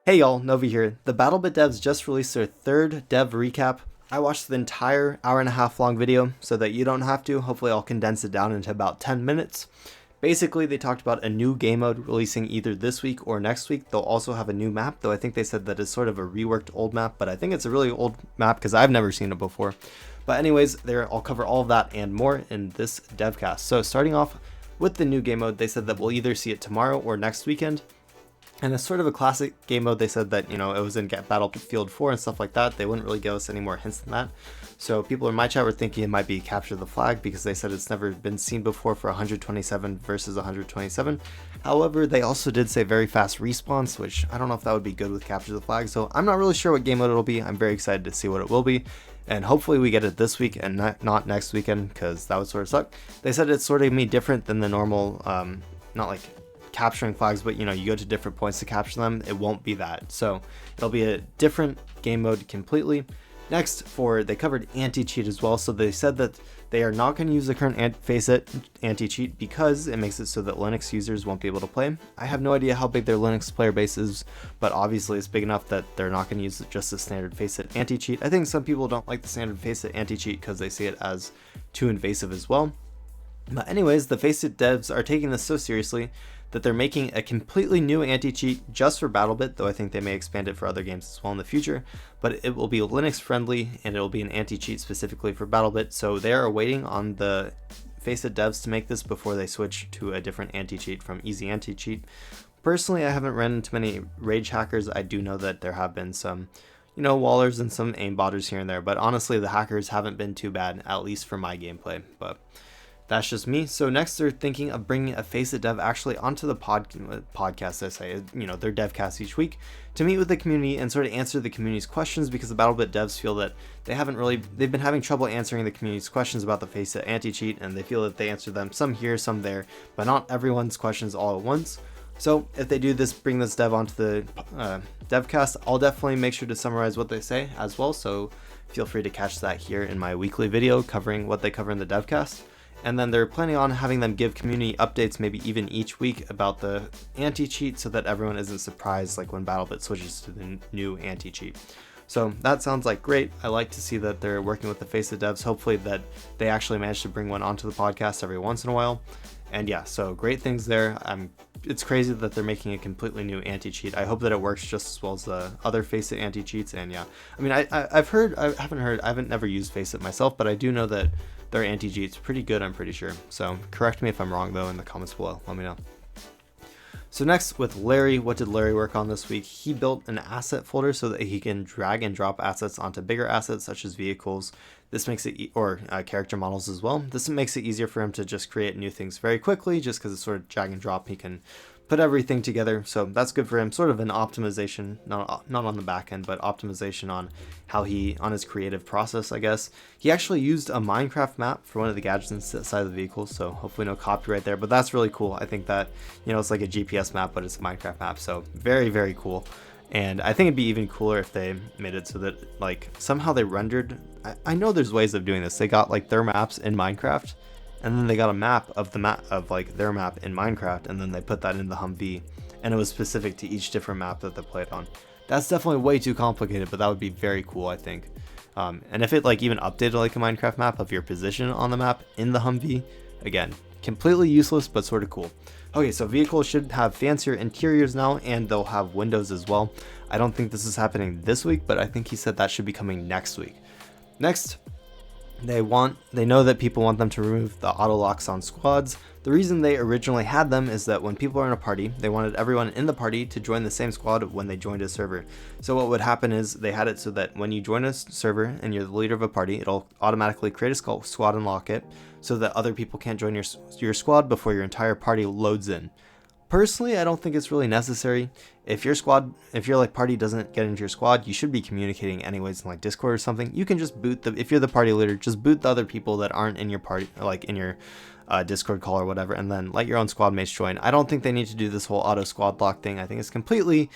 Hey y'all, Novi here. The BattleBit devs just released their third dev recap. I watched the entire hour and a half long video so that you don't have to. Hopefully I'll condense it down into about 10 minutes. Basically, they talked about a new game mode releasing either this week or next week. They'll also have a new map, though I think they said that it's sort of a reworked old map, but I think it's a really old map because I've never seen it before. But anyways, I'll cover all of that and more in this devcast. So starting off with the new game mode, they said that we'll either see it tomorrow or next weekend. And it's sort of a classic game mode. They said that, it was in Battlefield 4 and stuff like that. They wouldn't really give us any more hints than that. So people in my chat were thinking it might be Capture the Flag because they said it's never been seen before for 127 versus 127. However, they also did say very fast respawns, which I don't know if that would be good with Capture the Flag. So I'm not really sure what game mode it'll be. I'm very excited to see what it will be. And hopefully we get it this week and not next weekend because that would sort of suck. They said it's sort of me different than the normal, not like capturing flags, but you go to different points to capture them. It won't be that, so it'll be a different game mode completely. Next, they covered anti-cheat as well. So they said that they are not going to use the current Faceit anti-cheat because it makes it so that Linux users won't be able to play. I have no idea how big their Linux player base is, but obviously it's big enough that they're not going to use just the standard Faceit anti-cheat. I think some people don't like the standard Faceit anti-cheat because they see it as too invasive as well. But anyways, the Faceit devs are taking this so seriously that they're making a completely new anti-cheat just for BattleBit, though I think they may expand it for other games as well in the future. But it will be Linux friendly and it will be an anti-cheat specifically for BattleBit. So they are waiting on the Faceit devs to make this before they switch to a different anti-cheat from Easy Anti-Cheat. Personally, I haven't run into many rage hackers. I do know that there have been some wallers and some aimbotters here and there, but honestly the hackers haven't been too bad, at least for my gameplay. But that's just me. So next they're thinking of bringing a Faceit dev actually onto the podcast, I say, their devcast each week to meet with the community and sort of answer the community's questions, because the BattleBit devs feel that they've been having trouble answering the community's questions about the Faceit anti-cheat, and they feel that they answer them some here, some there, but not everyone's questions all at once. So if they do this, bring this dev onto the devcast, I'll definitely make sure to summarize what they say as well, so feel free to catch that here in my weekly video covering what they cover in the devcast. And then they're planning on having them give community updates maybe even each week about the anti-cheat so that everyone isn't surprised like when BattleBit switches to the new anti-cheat. So that sounds like great. I like to see that they're working with the Faceit devs. Hopefully that they actually manage to bring one onto the podcast every once in a while. And yeah, so great things there. It's crazy that they're making a completely new anti-cheat. I hope that it works just as well as the other Faceit anti-cheats. And yeah, I mean, I haven't never used Faceit myself, but I do know that their anti-cheat's pretty good, I'm pretty sure. So correct me if I'm wrong though in the comments below, let me know. So next with Larry, what did Larry work on this week? He built an asset folder so that he can drag and drop assets onto bigger assets such as vehicles. This makes it, or character models as well. This makes it easier for him to just create new things very quickly, just because it's sort of drag and drop. He can put everything together, so that's good for him. Sort of an optimization, not on the back end, but optimization on on his creative process, I guess. He actually used a Minecraft map for one of the gadgets inside of the vehicle, so hopefully no copyright there, but that's really cool. I think that, it's like a GPS map, but it's a Minecraft map, so very, very cool. And I think it'd be even cooler if they made it so that like somehow they rendered, I know there's ways of doing this. They got like their maps in Minecraft, and then they got a map of their map in Minecraft, and then they put that in the Humvee, and it was specific to each different map that they played on. That's definitely way too complicated, but that would be very cool, I think. And if it like even updated like a Minecraft map of your position on the map in the Humvee, again, completely useless, but sort of cool. Okay, so vehicles should have fancier interiors now, and they'll have windows as well. I don't think this is happening this week, but I think he said that should be coming next week. Next, they know that people want them to remove the auto locks on squads. The reason they originally had them is that when people are in a party, they wanted everyone in the party to join the same squad when they joined a server. So what would happen is they had it so that when you join a server and you're the leader of a party, it'll automatically create a squad and lock it so that other people can't join your squad before your entire party loads in. Personally, I don't think it's really necessary. If your party doesn't get into your squad, you should be communicating anyways in like Discord or something. You can just if you're the party leader, just boot the other people that aren't in your party, like in your Discord call or whatever, and then let your own squad mates join. I don't think they need to do this whole auto squad lock thing. I think it's completely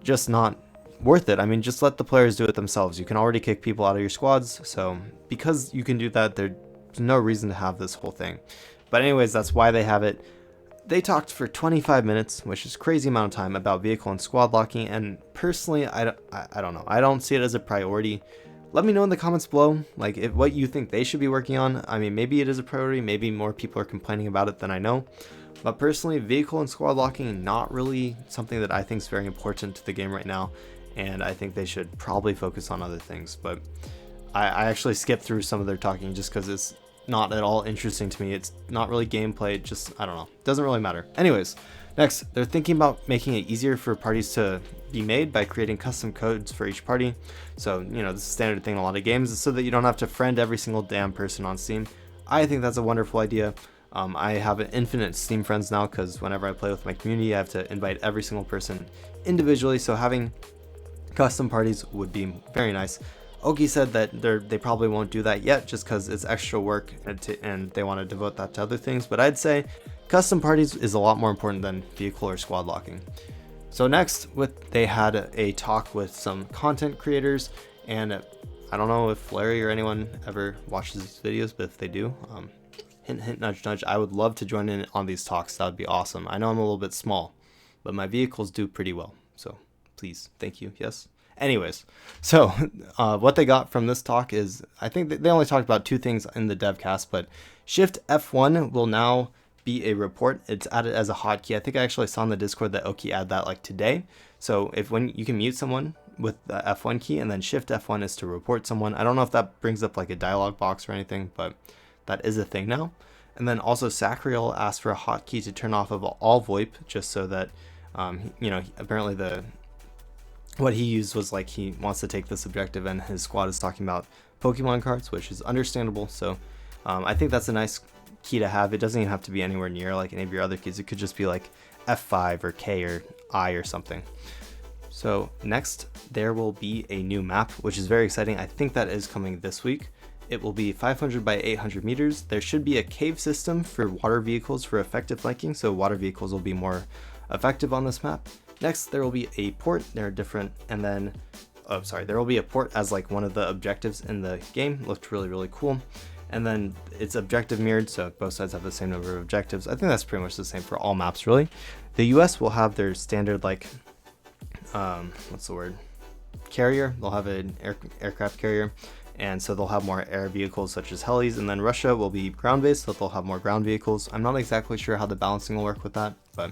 just not worth it. I mean, just let the players do it themselves. You can already kick people out of your squads, so because you can do that, there's no reason to have this whole thing. But anyways, that's why they have it. they talked for 25 minutes, which is a crazy amount of time, about vehicle and squad locking, and personally, I don't know. I don't see it as a priority. Let me know in the comments below, like, what you think they should be working on. I mean, maybe it is a priority, maybe more people are complaining about it than I know. But personally, vehicle and squad locking, not really something that I think is very important to the game right now, and I think they should probably focus on other things. But I actually skipped through some of their talking just because it's not at all interesting to me. It's not really gameplay, just, I don't know, doesn't really matter. Anyways, next, they're thinking about making it easier for parties to be made by creating custom codes for each party. So, you know, this is a standard thing in a lot of games, so that you don't have to friend every single damn person on Steam. I think that's a wonderful idea. I have an infinite Steam friends now, because whenever I play with my community, I have to invite every single person individually, so having custom parties would be very nice. Oki said that they probably won't do that yet, just because it's extra work and they want to devote that to other things, but I'd say custom parties is a lot more important than vehicle or squad locking. So next, they had a talk with some content creators, and I don't know if Larry or anyone ever watches these videos, but if they do, hint hint nudge nudge, I would love to join in on these talks. That would be awesome. I know I'm a little bit small, but my vehicles do pretty well, so please, thank you. Yes. Anyways, so what they got from this talk is, I think they only talked about 2 things in the devcast, but Shift F1 will now be a report. It's added as a hotkey. I think I actually saw in the Discord that Oki added that like today. So when you can mute someone with the F1 key, and then Shift F1 is to report someone. I don't know if that brings up like a dialog box or anything, but that is a thing now. And then also Sacriel asked for a hotkey to turn off of all VoIP, just so that you know, apparently what he used was like he wants to take this objective, and his squad is talking about Pokemon cards, which is understandable. So I think that's a nice key to have. It doesn't even have to be anywhere near like any of your other keys. It could just be like F5 or K or I or something. So next, there will be a new map, which is very exciting. I think that is coming this week. It will be 500 by 800 meters. There should be a cave system for water vehicles for effective flanking, so water vehicles will be more effective on this map. Next, there will be a port. There are different, and then, oh, sorry, there will be a port as like one of the objectives in the game. Looked really, really cool. And then it's objective mirrored, so both sides have the same number of objectives. I think that's pretty much the same for all maps, really. The US will have their standard, like, what's the word? Carrier. They'll have an aircraft carrier, and so they'll have more air vehicles such as helis. And then Russia will be ground-based, so they'll have more ground vehicles. I'm not exactly sure how the balancing will work with that, but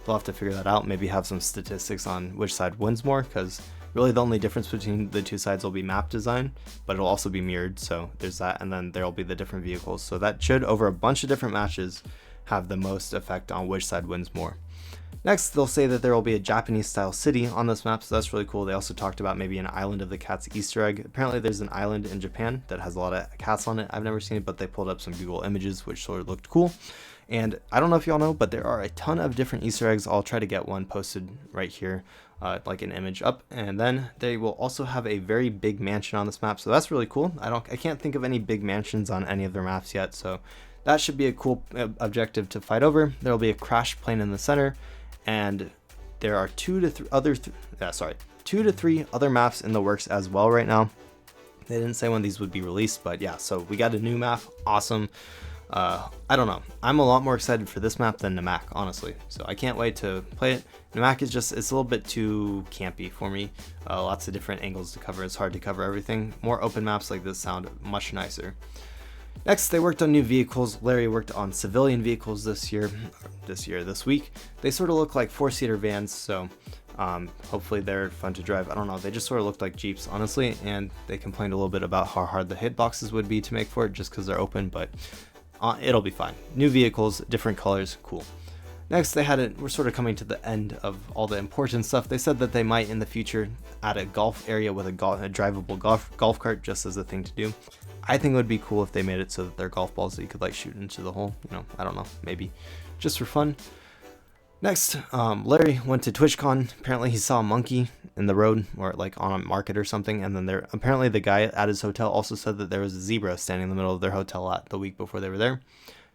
they'll have to figure that out. Maybe have some statistics on which side wins more, because really the only difference between the 2 sides will be map design, but it'll also be mirrored, so there's that, and then there'll be the different vehicles. So that should, over a bunch of different matches, have the most effect on which side wins more. Next, they'll say that there will be a Japanese-style city on this map, so that's really cool. They also talked about maybe an Island of the Cats Easter egg. Apparently there's an island in Japan that has a lot of cats on it. I've never seen it, but they pulled up some Google images, which sort of looked cool. And I don't know if y'all know, but there are a ton of different Easter eggs. I'll try to get one posted right here, like an image up. And then they will also have a very big mansion on this map, so that's really cool. I can't think of any big mansions on any of their maps yet, so that should be a cool objective to fight over. There will be a crash plane in the center, and there are 2 to 3 other maps in the works as well right now. They didn't say when these would be released, but yeah, so we got a new map. Awesome. I don't know. I'm a lot more excited for this map than Namak, honestly. So I can't wait to play it. Namak is just, it's a little bit too campy for me. Lots of different angles to cover. It's hard to cover everything. More open maps like this sound much nicer. Next, they worked on new vehicles. Larry worked on civilian vehicles this week. They sort of look like 4-seater vans, so hopefully they're fun to drive. I don't know, they just sort of looked like Jeeps, honestly, and they complained a little bit about how hard the hitboxes would be to make for it just because they're open, but it'll be fine. New vehicles, different colors, cool. Next, we're sort of coming to the end of all the important stuff. They said that they might in the future add a golf area with a drivable golf cart just as a thing to do. I think it would be cool if they made it so that they're golf balls that you could like shoot into the hole. You know, I don't know, maybe just for fun. Next, Larry went to TwitchCon. Apparently he saw a monkey in the road or like on a market or something, and then apparently the guy at his hotel also said that there was a zebra standing in the middle of their hotel the week before they were there.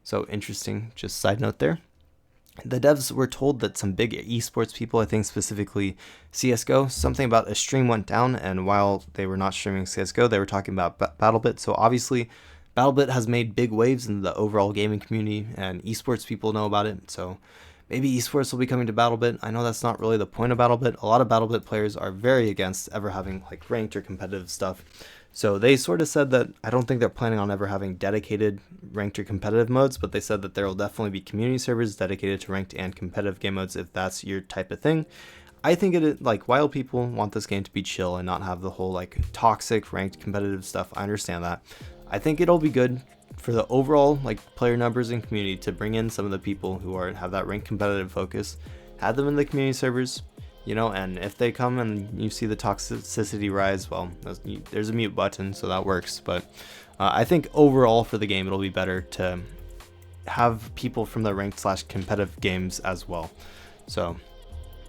So interesting, just side note there. The devs were told that some big esports people, I think specifically CSGO, something about a stream went down, and while they were not streaming CSGO, they were talking about BattleBit. So obviously BattleBit has made big waves in the overall gaming community, and esports people know about it. So Maybe esports will be coming to BattleBit. I know that's not really the point of BattleBit. A lot of BattleBit players are very against ever having like ranked or competitive stuff. So they sort of said that I don't think they're planning on ever having dedicated ranked or competitive modes, but they said that there will definitely be community servers dedicated to ranked and competitive game modes if that's your type of thing. I think it, like, while people want this game to be chill and not have the whole like toxic ranked competitive stuff, I understand that. I think it'll be good for the overall like player numbers and community to bring in some of the people who have that ranked competitive focus, have them in the community servers, you know, and if they come and you see the toxicity rise, well, there's a mute button, so that works. But I think overall for the game, it'll be better to have people from the ranked / competitive games as well. So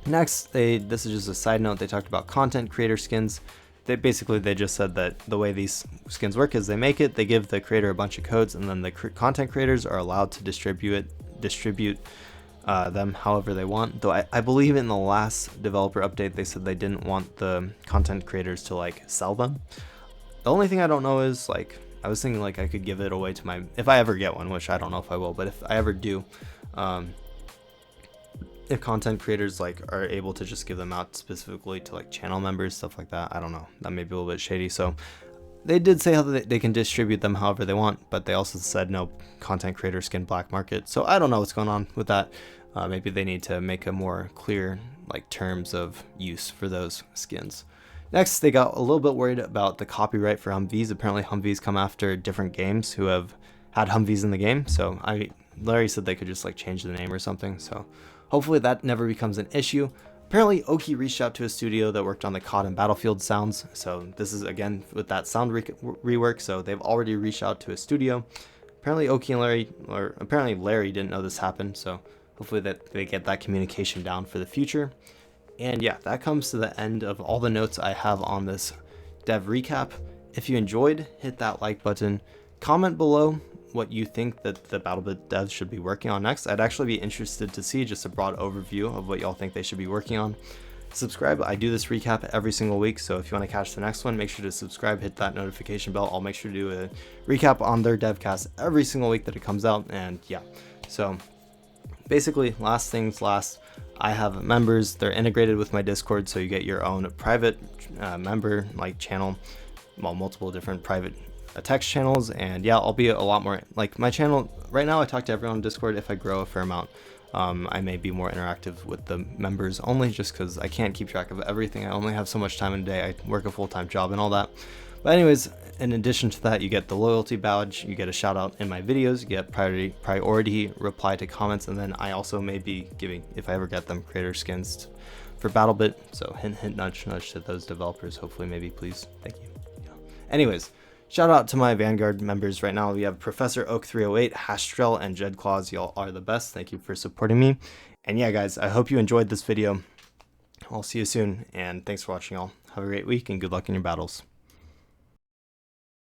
next, this is just a side note, they talked about content creator skins. They just said that the way these skins work is they give the creator a bunch of codes, and then the content creators are allowed to distribute them however they want. Though I believe in the last developer update they said they didn't want the content creators to like sell them. The only thing I don't know is, like, I was thinking like I could give it away to if I ever get one, which I don't know if I will, but if I ever do, if content creators like are able to just give them out specifically to like channel members, stuff like that, I don't know, that may be a little bit shady. So they did say how they can distribute them however they want, but they also said no content creator skin black market. So I don't know what's going on with that. Maybe they need to make a more clear like terms of use for those skins. Next, they got a little bit worried about the copyright for Humvees. Apparently Humvees come after different games who have had Humvees in the game. So Larry said they could just like change the name or something. So hopefully that never becomes an issue. Apparently Oki reached out to a studio that worked on the COD and Battlefield sounds. So this is again with that sound rework. So they've already reached out to a studio. Apparently Oki and Larry, or apparently Larry didn't know this happened. So hopefully that they get that communication down for the future. And yeah, that comes to the end of all the notes I have on this dev recap. If you enjoyed, hit that like button. Comment below what you think that the BattleBit devs should be working on next. I'd actually be interested to see just a broad overview of what y'all think they should be working on. Subscribe. I do this recap every single week, so if you want to catch the next one, make sure to subscribe, hit that notification bell. I'll make sure to do a recap on their devcast every single week that it comes out. And yeah, so basically, last things last, I have members. They're integrated with my Discord, so you get your own private member like channel, well, multiple different private text channels. And yeah, I'll be a lot more like my channel right now. I talk to everyone on Discord. If I grow a fair amount, I may be more interactive with the members only, just because I can't keep track of everything. I only have so much time in a day. I work a full-time job and all that. But anyways, in addition to that, you get the loyalty badge, you get a shout out in my videos, you get priority reply to comments, and then I also may be giving, if I ever get them, creator skins for BattleBit. So hint, hint, nudge, nudge to those developers. Hopefully, maybe, please. Thank you. Yeah. Anyways, shout out to my Vanguard members right now. We have Professor Oak 308, Hastrel, and Jed Claus. Y'all are the best. Thank you for supporting me. And yeah, guys, I hope you enjoyed this video. I'll see you soon, and thanks for watching, all. Have a great week, and good luck in your battles.